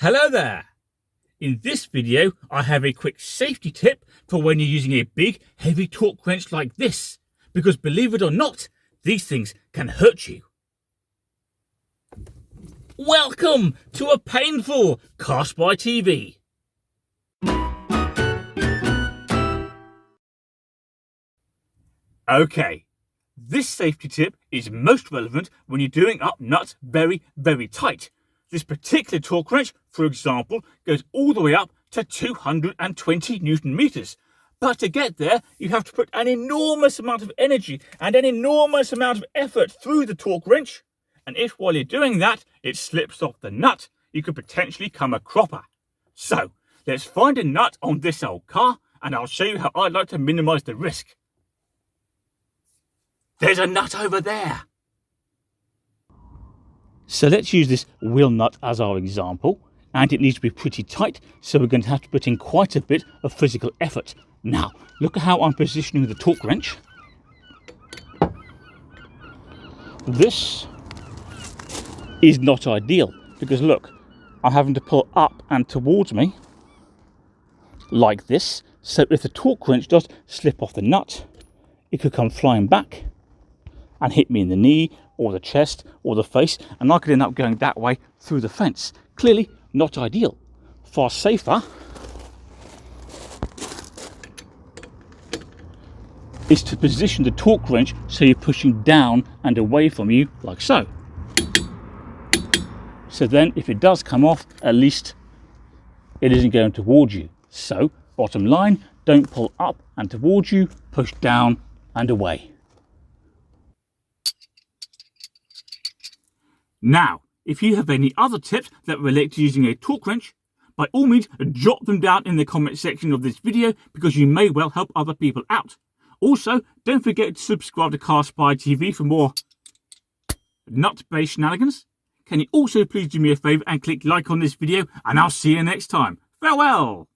Hello there! In this video I have a quick safety tip for when you're using a big heavy torque wrench like this, because believe it or not, these things can hurt you. Welcome to a painful Cast by TV. Okay, this safety tip is most relevant when you're doing up nuts very, very tight. This particular torque wrench, for example, goes all the way up to 220 Newton meters. But to get there, you have to put an enormous amount of energy and an enormous amount of effort through the torque wrench. And if while you're doing that, it slips off the nut, you could potentially come a cropper. So let's find a nut on this old car and I'll show you how I'd like to minimize the risk. There's a nut over there. So let's use this wheel nut as our example, and it needs to be pretty tight, so we're going to have to put in quite a bit of physical effort. Now, look at how I'm positioning the torque wrench. This is not ideal, because look, I'm having to pull up and towards me, like this, so if the torque wrench does slip off the nut, it could come flying back and hit me in the knee or the chest or the face, and I could end up going that way through the fence. Clearly not ideal. Far safer is to position the torque wrench so you're pushing down and away from you, like so. So then if it does come off, at least it isn't going towards you. So bottom line, don't pull up and towards you, push down and away. Now, if you have any other tips that relate to using a torque wrench, by all means drop them down in the comment section of this video, because you may well help other people out. Also, don't forget to subscribe to Cast by TV for more nut-based shenanigans. Can you also please do me a favour and click like on this video, and I'll see you next time. Farewell!